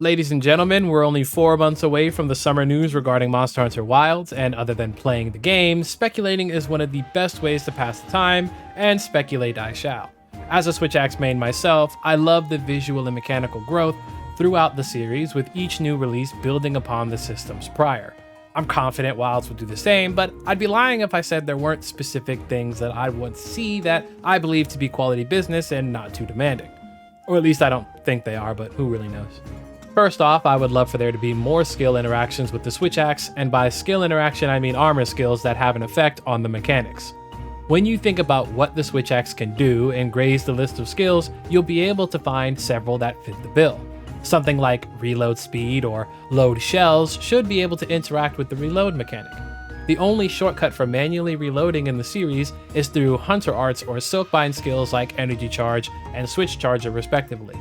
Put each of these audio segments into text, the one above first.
Ladies and gentlemen, we're only 4 months away from the summer news regarding Monster Hunter Wilds, and other than playing the game, speculating is one of the best ways to pass the time, and speculate I shall. As a Switch Axe main myself, I love the visual and mechanical growth throughout the series, with each new release building upon the systems prior. I'm confident Wilds will do the same, but I'd be lying if I said there weren't specific things that I would see that I believe to be quality business and not too demanding. Or at least I don't think they are, but who really knows? First off, I would love for there to be more skill interactions with the Switch Axe, and by skill interaction I mean armor skills that have an effect on the mechanics. When you think about what the Switch Axe can do and graze the list of skills, you'll be able to find several that fit the bill. Something like reload speed or load shells should be able to interact with the reload mechanic. The only shortcut for manually reloading in the series is through Hunter Arts or Silkbind skills like Energy Charge and Switch Charger respectively.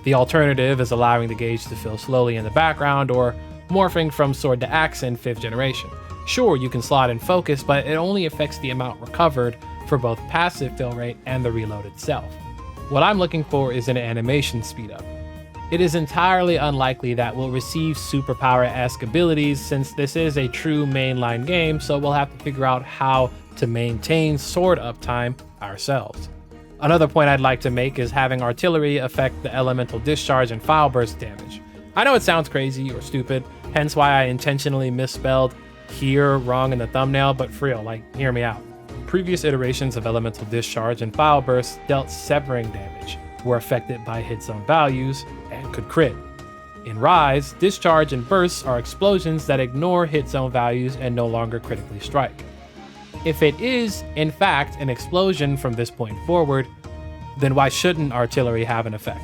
The alternative is allowing the gauge to fill slowly in the background or morphing from sword to axe in 5th generation. Sure, you can slot in focus, but it only affects the amount recovered for both passive fill rate and the reload itself. What I'm looking for is an animation speed up. It is entirely unlikely that we'll receive superpower-esque abilities since this is a true mainline game, so we'll have to figure out how to maintain sword uptime ourselves. Another point I'd like to make is having artillery affect the elemental discharge and fire burst damage. I know it sounds crazy or stupid, hence why I intentionally misspelled here wrong in the thumbnail, but for real, hear me out. Previous iterations of elemental discharge and fire burst dealt severing damage, were affected by hit zone values, and could crit. In Rise, discharge and bursts are explosions that ignore hit zone values and no longer critically strike. If it is, in fact, an explosion from this point forward, then why shouldn't artillery have an effect?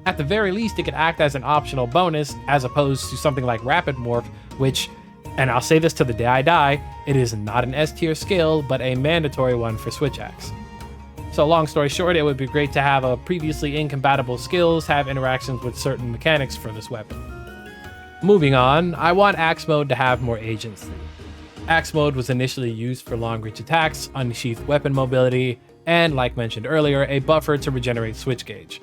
At the very least, it could act as an optional bonus as opposed to something like Rapid Morph, which, and I'll say this to the day I die, it is not an S tier skill, but a mandatory one for Switch Axe. So long story short, it would be great to have a previously incompatible skills have interactions with certain mechanics for this weapon. Moving on, I want Axe Mode to have more agency. Axe Mode was initially used for long-reach attacks, unsheathed weapon mobility, and, like mentioned earlier, a buffer to regenerate switch gauge.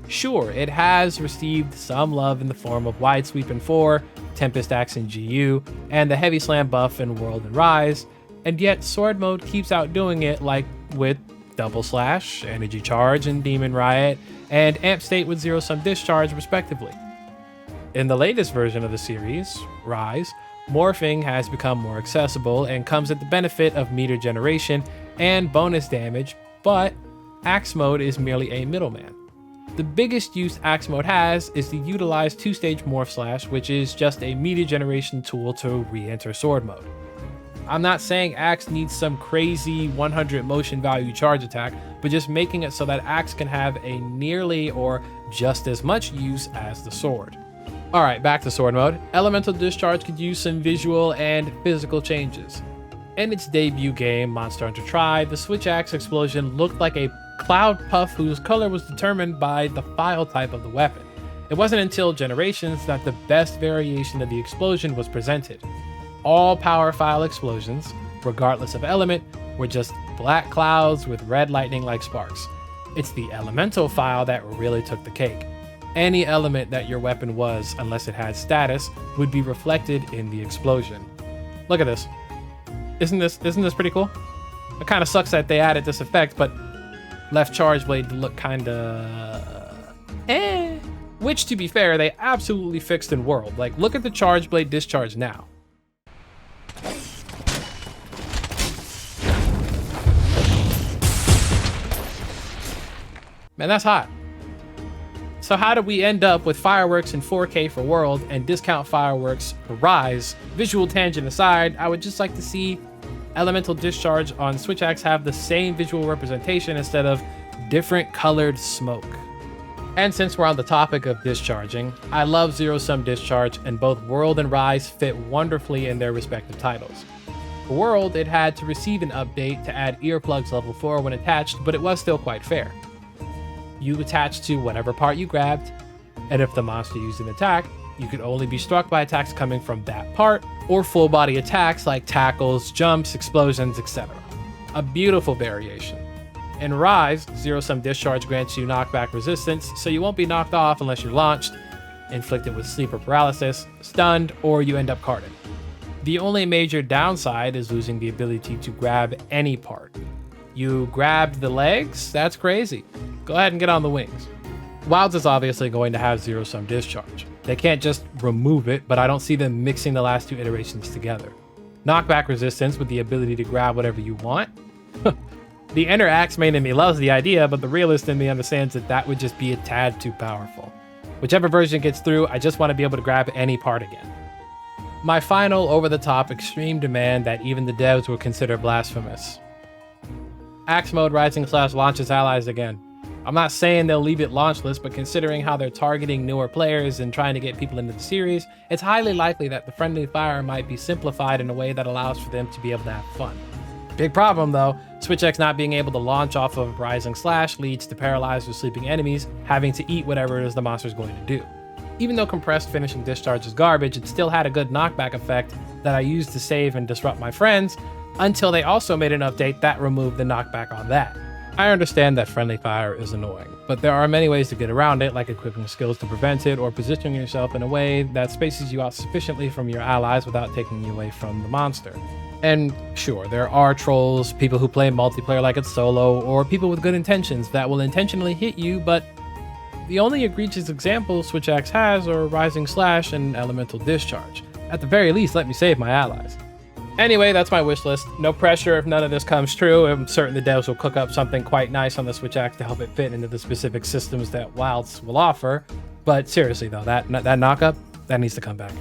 Sure, it has received some love in the form of Wide Sweep in 4, Tempest Axe in GU, and the Heavy Slam buff in World and Rise, and yet Sword Mode keeps outdoing it like with Double Slash, Energy Charge in Demon Riot, and Amp State with Zero Sum Discharge respectively. In the latest version of the series, Rise, morphing has become more accessible and comes at the benefit of meter generation and bonus damage, but Axe Mode is merely a middleman. The biggest use Axe Mode has is to utilize 2-stage Morph Slash, which is just a meter generation tool to re-enter Sword Mode. I'm not saying Axe needs some crazy 100 motion value charge attack, but just making it so that Axe can have a nearly or just as much use as the sword. Alright, back to Sword Mode. Elemental Discharge could use some visual and physical changes. In its debut game, Monster Hunter Tri, the Switch Axe explosion looked like a cloud puff whose color was determined by the file type of the weapon. It wasn't until Generations that the best variation of the explosion was presented. All power file explosions, regardless of element, were just black clouds with red lightning like sparks. It's the elemental file that really took the cake. Any element that your weapon was, unless it had status, would be reflected in the explosion. Look at this. Isn't this pretty cool? It kind of sucks that they added this effect, but left charge blade to look kinda which, to be fair, they absolutely fixed in World. Look at the charge blade discharge now. Man, that's hot. So how did we end up with fireworks in 4K for World and discount fireworks for Rise? Visual tangent aside, I would just like to see Elemental Discharge on Switch Axe have the same visual representation instead of different colored smoke. And since we're on the topic of discharging, I love Zero Sum Discharge, and both World and Rise fit wonderfully in their respective titles. For World, it had to receive an update to add earplugs level 4 when attached, but it was still quite fair. You attach to whatever part you grabbed, and if the monster used an attack, you could only be struck by attacks coming from that part, or full body attacks like tackles, jumps, explosions, etc. A beautiful variation. In Rise, Zero Sum Discharge grants you knockback resistance, so you won't be knocked off unless you're launched, inflicted with sleeper paralysis, stunned, or you end up carded. The only major downside is losing the ability to grab any part. You grabbed the legs? That's crazy. Go ahead and get on the wings. Wilds is obviously going to have zero-sum discharge. They can't just remove it, but I don't see them mixing the last two iterations together. Knockback resistance with the ability to grab whatever you want? The inner axe main in me loves the idea, but the realist in me understands that that would just be a tad too powerful. Whichever version gets through, I just want to be able to grab any part again. My final over-the-top extreme demand that even the devs would consider blasphemous. Axe mode Rising Slash launches allies again. I'm not saying they'll leave it launchless, but considering how they're targeting newer players and trying to get people into the series, it's highly likely that the friendly fire might be simplified in a way that allows for them to be able to have fun. Big problem though, Switch X not being able to launch off of Rising Slash leads to paralyzed or sleeping enemies having to eat whatever it is the monster's going to do. Even though compressed finishing discharge is garbage, it still had a good knockback effect that I used to save and disrupt my friends, until they also made an update that removed the knockback on that. I understand that friendly fire is annoying, but there are many ways to get around it, like equipping skills to prevent it or positioning yourself in a way that spaces you out sufficiently from your allies without taking you away from the monster. And sure, there are trolls, people who play multiplayer like it's solo, or people with good intentions that will intentionally hit you, but the only egregious examples Switch X has are Rising Slash and Elemental Discharge. At the very least, let me save my allies. Anyway, that's my wish list. No pressure if none of this comes true. I'm certain the devs will cook up something quite nice on the Switch X to help it fit into the specific systems that Wilds will offer. But seriously though, that knock-up, that needs to come back.